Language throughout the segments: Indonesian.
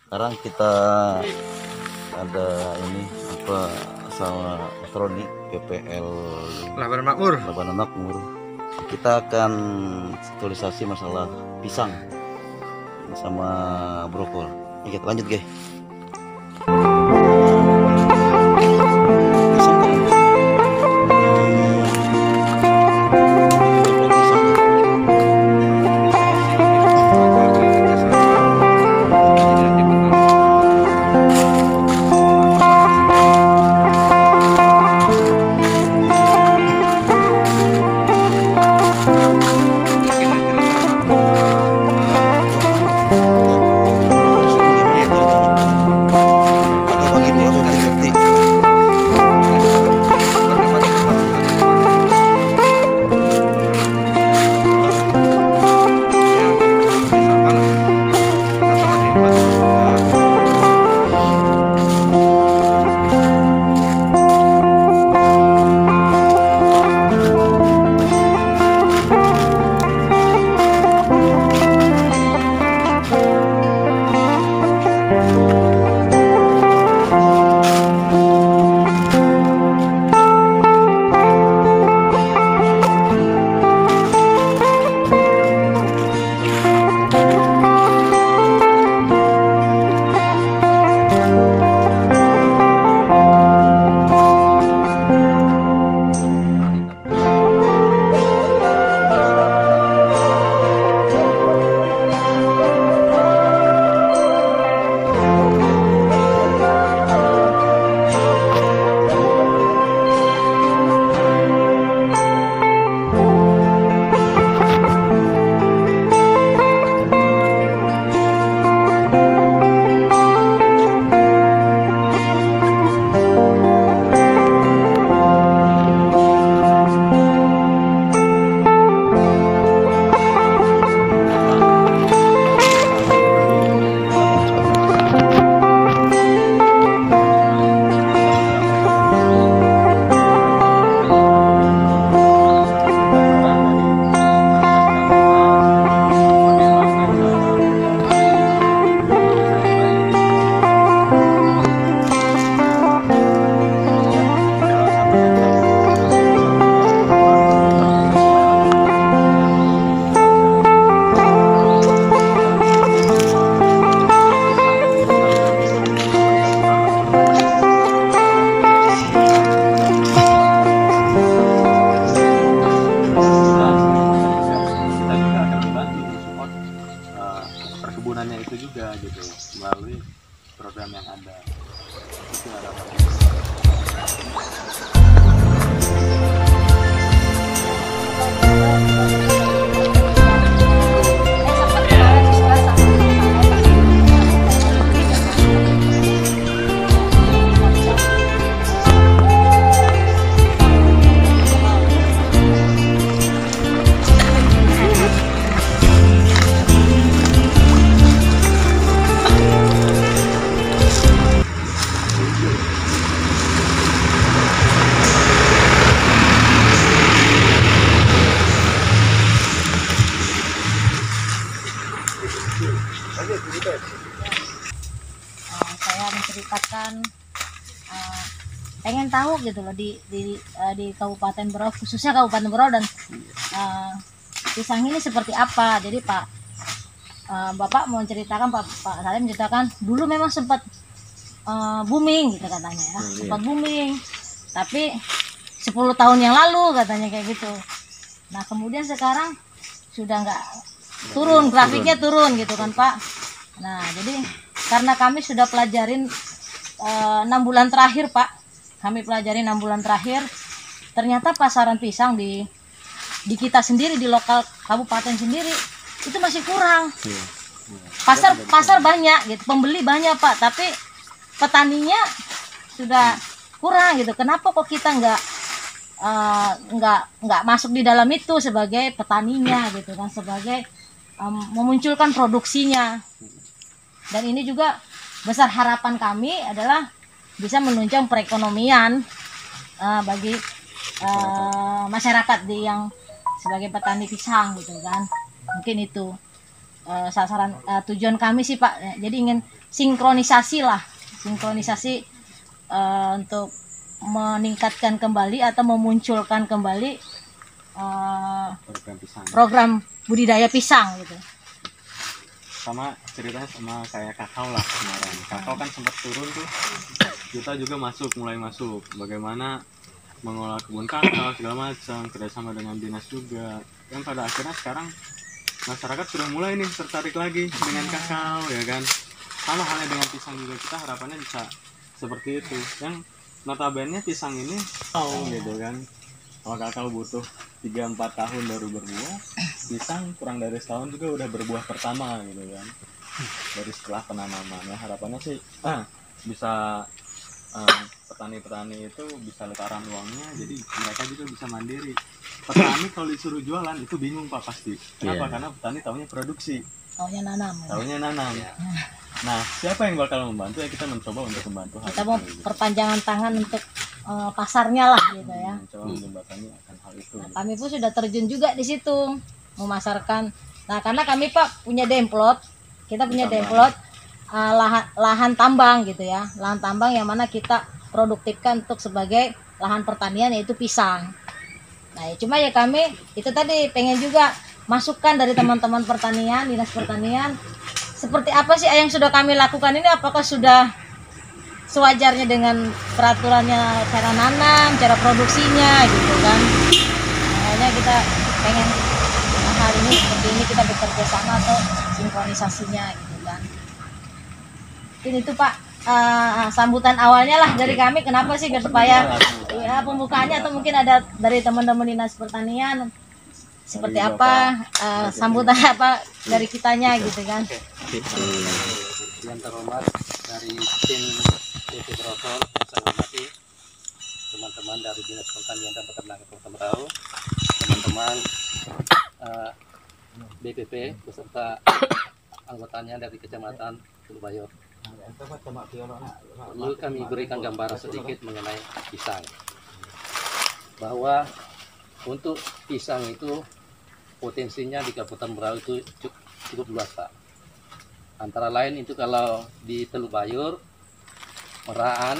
Sekarang kita ada ini apa sama elektronik PPL Labanan Makmur. Labanan Makmur. Kita akan aktualisasi masalah pisang sama brokol. Oke, kita lanjut guys. Perkebunannya itu juga gitu melalui program yang ada. Itu harapan. Saya menceritakan pengen tahu gitu loh di Kabupaten Berau, khususnya Kabupaten Berau, dan pisang ini seperti apa. Jadi Bapak mau menceritakan, Pak Salim menceritakan dulu memang sempat booming gitu katanya ya, sempat booming, tapi 10 tahun yang lalu katanya kayak gitu. Nah kemudian sekarang sudah nggak turun, grafiknya turun gitu kan Pak. Nah jadi karena kami sudah pelajarin 6 bulan terakhir Pak, kami pelajari 6 bulan terakhir, ternyata pasaran pisang di kita sendiri, di lokal kabupaten sendiri itu masih kurang. Pasar banyak gitu, pembeli banyak Pak, tapi petaninya sudah kurang gitu. Kenapa kok kita nggak masuk di dalam itu sebagai petaninya gitu kan, sebagai memunculkan produksinya. Dan ini juga besar harapan kami adalah bisa menunjang perekonomian bagi masyarakat yang sebagai petani pisang gitu kan. Mungkin itu sasaran tujuan kami sih Pak. Jadi ingin sinkronisasi lah, sinkronisasi untuk meningkatkan kembali atau memunculkan kembali program pisang. program budidaya pisang gitu. Sama ceritanya sama kayak kakao lah kemarin. Kakao kan sempat turun tuh, kita juga mulai masuk bagaimana mengolah kebun kakao segala macam, kerjasama dengan dinas juga. Yang pada akhirnya sekarang masyarakat sudah mulai nih tertarik lagi dengan kakao, ya kan. Sama halnya dengan pisang juga, kita harapannya bisa seperti itu. Yang notabene pisang ini gitu kan, kalau kakao butuh 3-4 tahun baru berbuah, pisang kurang dari setahun juga udah berbuah pertama gitu kan, dari setelah penanaman. Ya harapannya sih bisa petani-petani itu bisa letaran uangnya, jadi mereka juga bisa mandiri. Petani kalau disuruh jualan itu bingung Pak pasti. Kenapa? Karena petani taunya produksi, Taunya nanam. taunya nanam. Nah, siapa yang bakal membantu? Ya kita mencoba untuk membantu hal Kita itu, mau gitu. perpanjangan tangan untuk pasarnya lah gitu ya. Mencoba menjembatani akan hal itu. Nah, kami pun sudah terjun juga di situ memasarkan. Nah, karena kami Pak punya demplot, kita punya demplot lahan tambang gitu ya, lahan tambang yang mana kita produktifkan untuk sebagai lahan pertanian yaitu pisang. Nah, ya, cuma ya kami itu tadi pengen juga masukan dari teman-teman pertanian, dinas pertanian, seperti apa sih yang sudah kami lakukan ini, apakah sudah sewajarnya dengan peraturannya, cara nanam, cara produksinya gitu kan. Makanya kita pengen hal ini seperti ini kita bekerja sama atau sinkronisasinya gitu kan. Mungkin itu Pak sambutan awalnya lah dari kami, kenapa sih biar supaya ya pembukaannya, atau mungkin ada dari teman-teman dinas pertanian seperti apa sambutan apa dari kitanya gitu kan. Yang terhormat dari tim BP Brokol yang saya hormati, teman-teman dari Dinas Pertanian dan Peternakan Kota Merau, teman-teman BPP beserta anggotanya dari Kecamatan Tulubayor. Perlu kami berikan gambaran sedikit mengenai pisang, bahwa untuk pisang itu potensinya di Kabupaten Merau itu cukup luas Pak. Antara lain itu kalau di Telubayur, Meraan,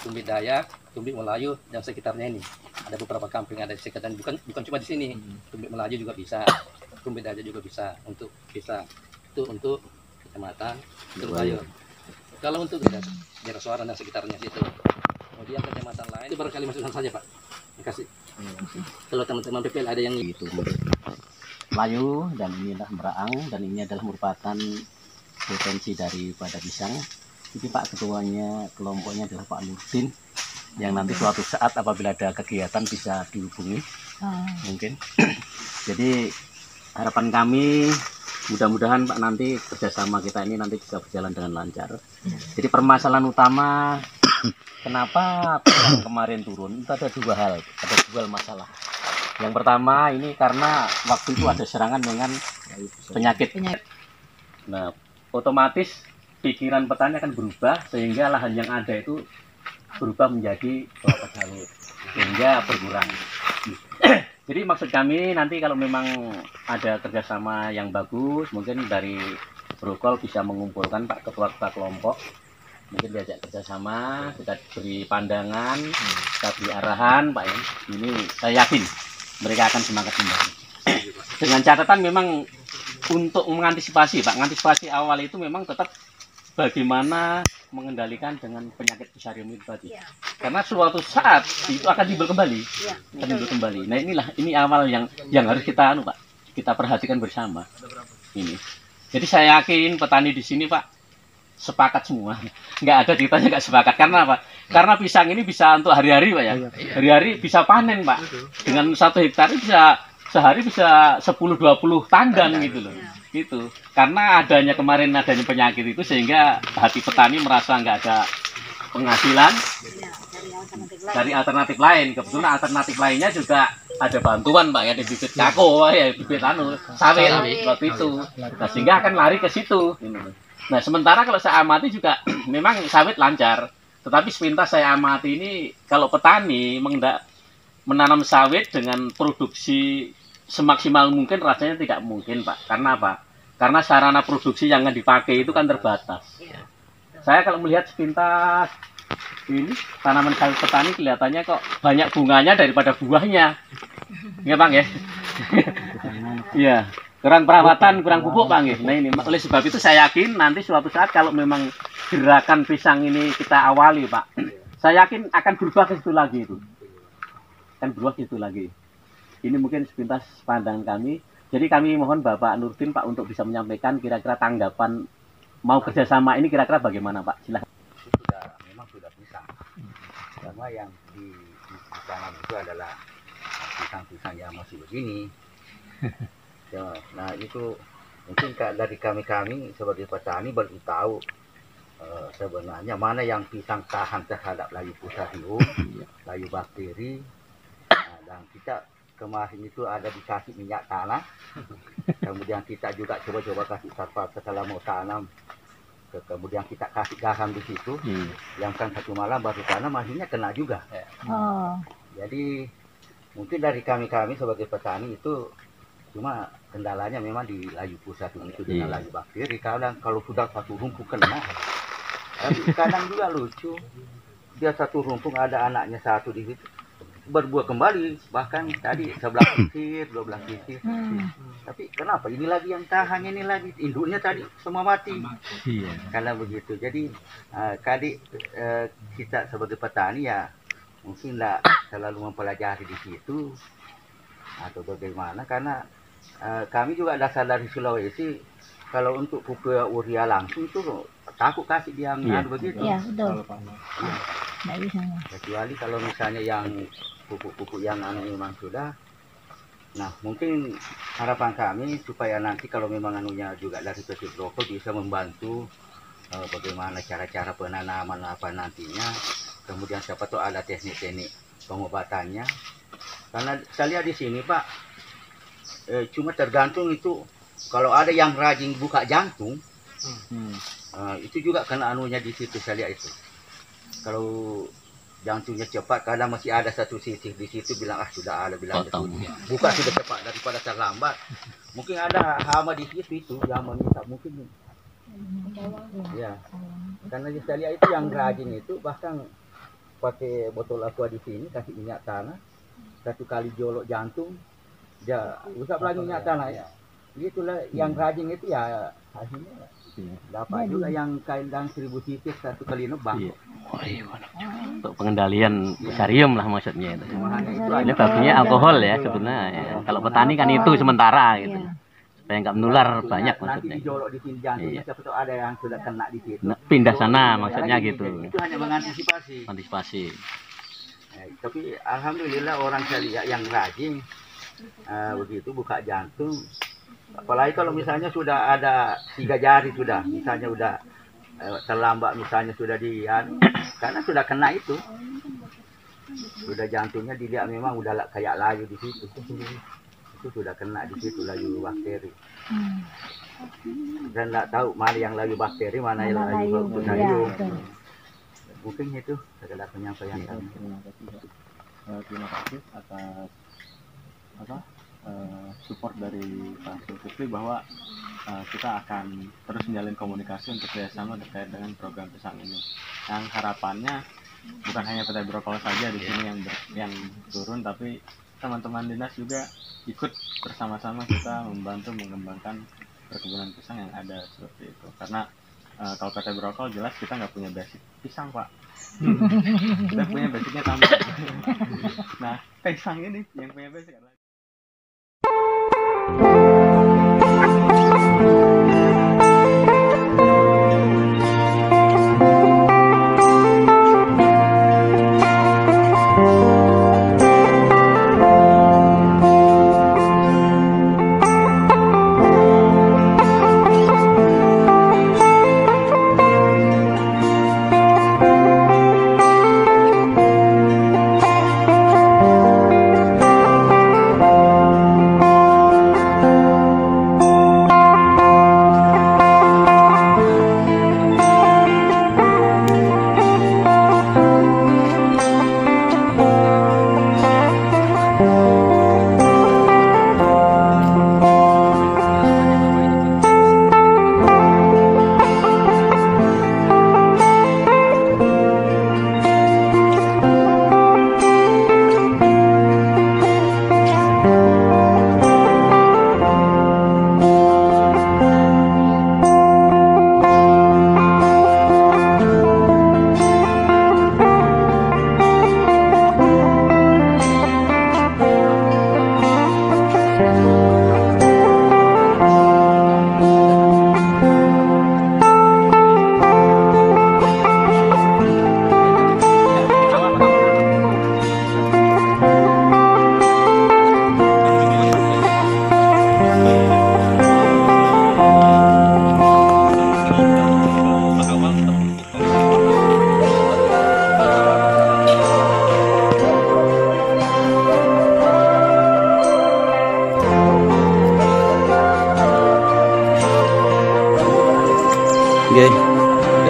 Tumbi Dayak, Tumbi Melayu dan sekitarnya ini ada beberapa kampung ada di sekitar, bukan cuma di sini. Tumbi Melayu juga bisa, Tumbi Dayak juga bisa untuk pisang. Itu untuk Kecamatan Telubayur. Kalau untuk daerah Suara dan sekitarnya situ, kemudian kecamatan lain itu barangkali masukkan saja Pak. Terima kasih. Kalau teman-teman PPL ada yang Itu Melayu dan inilah Meraang, dan ini adalah merupakan potensi daripada pisang. Jadi Pak ketuanya kelompoknya adalah Pak Nurdin, yang nanti suatu saat apabila ada kegiatan bisa dihubungi mungkin. Jadi harapan kami mudah-mudahan Pak nanti kerjasama kita ini nanti bisa berjalan dengan lancar. Jadi permasalahan utama kenapa pisang kemarin turun itu ada dua hal, ada dua masalah. Yang pertama ini karena waktu itu ada serangan dengan penyakit. Nah, otomatis pikiran petani akan berubah sehingga lahan yang ada itu berubah menjadi kelapa sawit sehingga berkurang. Jadi maksud kami nanti kalau memang ada kerjasama yang bagus, mungkin dari Brokol bisa mengumpulkan Pak ketua-ketua kelompok, mungkin diajak kerjasama, kita beri pandangan, kita beri arahan Pak ya. Ini saya yakin mereka akan semangat kembali. Dengan catatan memang untuk mengantisipasi Pak, mengantisipasi awal itu memang tetap bagaimana mengendalikan dengan penyakit fusarium itu tadi. Karena suatu saat itu akan timbul kembali, akan timbul kembali. Nah ini awal yang harus kita Pak, kita perhatikan bersama. Ini. Jadi saya yakin petani di sini Pak sepakat semua, nggak ada ceritanya nggak sepakat. Karena apa? Karena pisang ini bisa untuk hari-hari Pak ya, hari-hari bisa panen Pak. Dengan 1 hektar bisa sehari bisa 10-20 tandan gitu loh. Gitu. Karena adanya penyakit itu sehingga hati petani merasa nggak ada penghasilan, dari alternatif lain. Kebetulan alternatif lainnya juga ada bantuan Pak ya, di bibit kako ya, bibit sawit waktu itu. Nah, sehingga akan lari ke situ. Nah, sementara kalau saya amati juga memang sawit lancar. Tetapi sepintas saya amati ini kalau petani menanam sawit dengan produksi semaksimal mungkin rasanya tidak mungkin Pak. Karena apa? Karena sarana produksi yang dipakai itu kan terbatas. Saya kalau melihat sepintas ini tanaman sawit petani kelihatannya kok banyak bunganya daripada buahnya. Iya Bang ya. Iya, kurang perawatan, kurang pupuk Bang ya. Nah ini oleh sebab itu saya yakin nanti suatu saat kalau memang gerakan pisang ini kita awali Pak, saya yakin akan berubah ke situ lagi itu. Akan berubah ke situ lagi. Ini mungkin sepintas pandangan kami. Jadi kami mohon Bapak Nurdin Pak untuk bisa menyampaikan kira-kira tanggapan mau kerjasama ini kira-kira bagaimana Pak? Silahkan. Memang sudah pisang. Karena yang ditanam itu adalah pisang-pisang yang masih begini. Ya, nah itu mungkin dari kami sebagai petani baru tahu sebenarnya mana yang pisang tahan terhadap layu fusarium, layu bakteri. Nah, dan kita kemarin itu ada dikasih minyak tanah. Kemudian kita juga coba-coba kasih satpam setelah mau tanam. Kemudian kita kasih garam di situ. Yang kan satu malam baru tanam akhirnya kena juga. Oh. Jadi mungkin dari kami sebagai petani itu cuma kendalanya memang di layu fusarium itu dengan layu bakteri. Kadang kalau sudah satu rumpun kena. Tapi kadang juga lucu. Dia satu rumpun ada anaknya satu di situ. Berbuah kembali, bahkan tadi 11 sisir, 12 sisir. Tapi kenapa? Ini lagi yang tahan, ini lagi induknya tadi semua mati. Karena begitu. Jadi kita sebagai petani ya mungkin tidak selalu mempelajari di situ atau bagaimana. Karena kami juga dasar dari Sulawesi, kalau untuk pupuk urea langsung itu takut kasih yang begitu. Iya, betul. Nggak bisa. Kecuali kalau misalnya yang pupuk-pupuk yang memang sudah. Nah, mungkin harapan kami supaya nanti kalau memang anunya juga dari PT Brokol bisa membantu bagaimana cara-cara penanaman apa nantinya. Kemudian siapa tahu ada teknik-teknik pengobatannya. Karena saya lihat di sini Pak, cuma tergantung itu kalau ada yang rajin buka jantung, itu juga kena anunya di situ saya lihat itu. Kalau jantungnya cepat, kadang masih ada satu sisih di situ bilang sudah ada bilang buka sudah cepat daripada terlambat. Mungkin ada hama di situ itu yang meminta mungkin. Ya, karena saya lihat itu yang rajin itu bahkan pakai botol aqua di sini kasih minyak tanah 1 kali jolok jantung, ya usap lagi minyak tanah ya. Itulah yang rajin itu ya hasilnya. Dapat juga yang kadang 1000 sisir 1 kali nebang. Untuk pengendalian fusarium lah maksudnya itu. Ini baginya alkohol ya sebenarnya. Kalau petani kan itu sementara gitu. Supaya nggak menular banyak maksudnya. Nanti dijolok di sini jantungnya, siapa tahu ada yang sudah kena di situ. Nah, pindah sana maksudnya gitu. Itu hanya mengantisipasi. Antisipasi. Tapi alhamdulillah orang saya lihat yang rajin begitu buka jantung. Apalagi kalau misalnya sudah ada 3 jari sudah, misalnya udah terlambat misalnya sudah karena sudah kena itu, sudah jantungnya dilihat memang udah kayak layu di situ, itu sudah kena di situ layu bakteri. Dan nggak tahu mana yang layu bakteri, mana yang layu fusarium. Mungkin itu segala penyampaian kami. Terima kasih atas support dari Pak Zulkifli bahwa kita akan terus menjalin komunikasi untuk kerjasama terkait dengan program pisang ini. Yang harapannya bukan hanya PT Brokol saja di sini yang turun, tapi teman-teman dinas juga ikut bersama-sama kita membantu mengembangkan perkebunan pisang yang ada seperti itu. Karena kalau PT Brokol jelas kita nggak punya basic pisang Pak. Kita punya basicnya tambah. Nah pisang ini yang punya basic adalah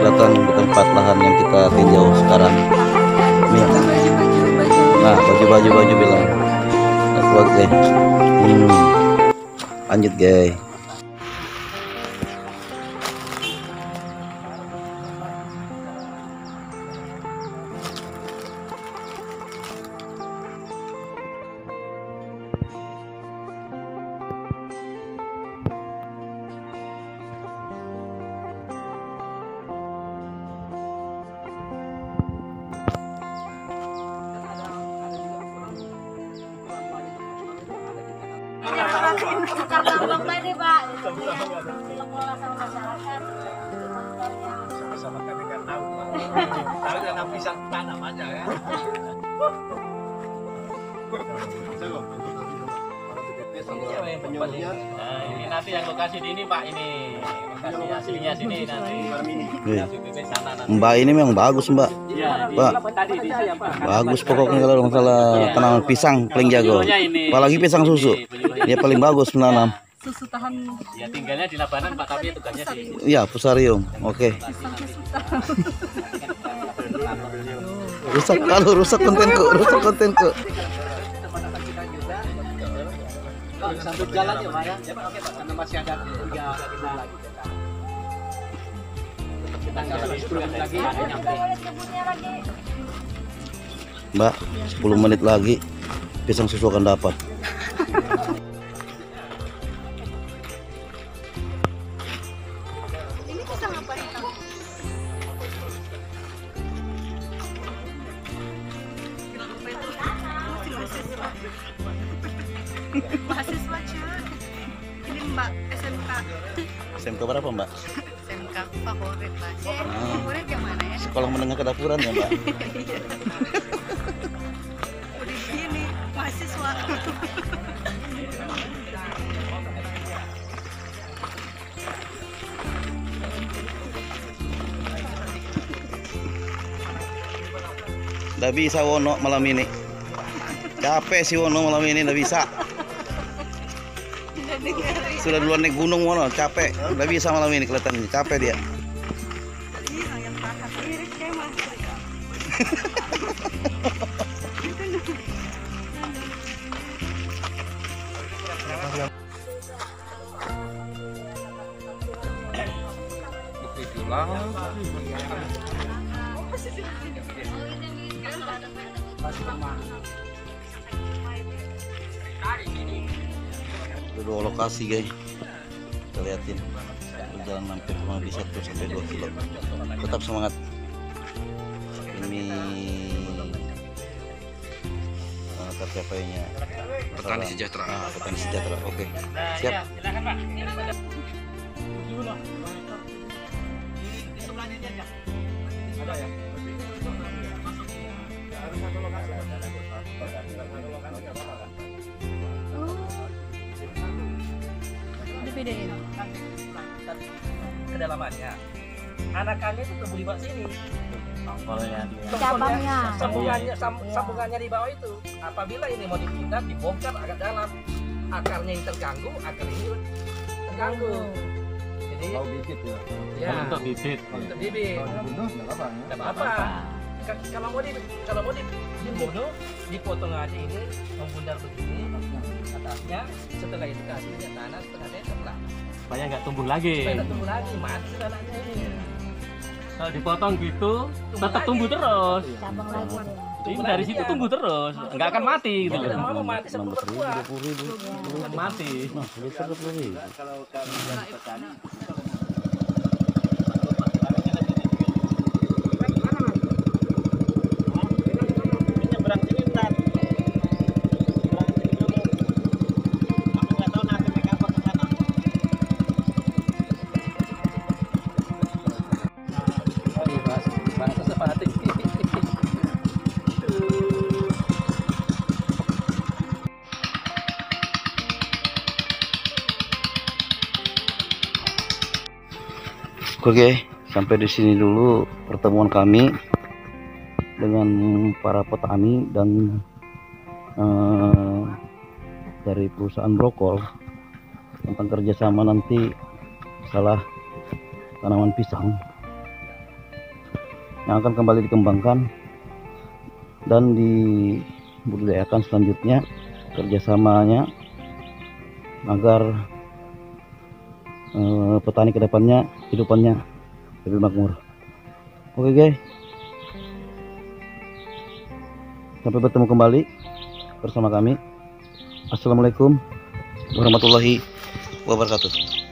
datang di tempat lahan yang kita tinjau sekarang. Nih. Nah, baju bilang. Nah, kuat guys. Lanjut guys. Karena belum ini Pak, dikelola sama masyarakat. Sama kami kan tahu. Tahu tanam pisang tanam aja ya. Nah, ini nanti yang lokasi di ini Pak, ini lokasi aslinya sini nanti. Sana nanti. Mbak ini memang bagus Mbak. Iya, Pak. tadi di saya Pak. Bagus pokoknya kalau masalah tanaman pisang paling jago. Apalagi pisang susu. Dia paling bagus menanam. Susu tahan Ya tinggalnya di Labanan Pak, tapi tugasnya di Iya, Pusarium. Oke. Rusak kontenku. Sambil jalan ya Pak ya. Oke Pak, karena masih ada 3 kita lagi. Kita nggak lebih 10 menit lagi nyampe. Mbak, 10 menit lagi pisang susu akan dapat. ini pisang apa ini? Mahasiswa cuy. Ini Mbak SMK. SMK berapa Mbak? SMK favorit Pak. Favorit yang mana ya? Sekolah menengah kedapuran ya Mbak? Udah gini mahasiswa. Nggak bisa Wono malam ini. Capek sih Wono malam ini, nggak bisa. Sudah duluan naik gunung Wono, capek. Nggak bisa malam ini kelihatannya, capek dia. Yang tahan irit kayak Mas. Ada 2 lokasi guys. Kita liatin. Jalan hampir cuma bisa 1 sampai 2 kilo. Tetap semangat. Ini tercapainya petani sejahtera. Petani sejahtera. Oke. Siap. Silakan Pak. Ada ya? Dibedain. Kedalamannya. Anakannya itu tumbuh di bawah sini. Cabangnya. Sambungannya di bawah itu. Apabila ini mau dipindah, dibongkar agak dalam. Akarnya yang terganggu, akar ini terganggu. Jadi bibit ya. ya, Untuk bibit. untuk bibit. Tidak apa-apa. Kalau mau dibunuh, dipotong aja ini, membundar begini atasnya. Setelah itu kasihnya tanah, setengah meter lah. Supaya nggak tumbuh lagi. Supaya tidak tumbuh lagi, mati tanahnya ini. Kalau dipotong gitu, tetap tumbuh terus. Cabang lagi. Ini dari situ tumbuh terus, nggak akan mati gitu Tidak loh. mau mati sebelum berbuah. 20.000. Akan mati. Nah, liter 20.000. Kalau kami petani Bahasa sepati. Oke, sampai di sini dulu pertemuan kami dengan para petani dan dari perusahaan brokol tentang kerjasama nanti masalah tanaman pisang. yang akan kembali dikembangkan dan dibudidayakan selanjutnya, kerjasamanya agar petani kedepannya hidupannya lebih makmur. Oke guys, sampai bertemu kembali bersama kami. Assalamualaikum warahmatullahi wabarakatuh.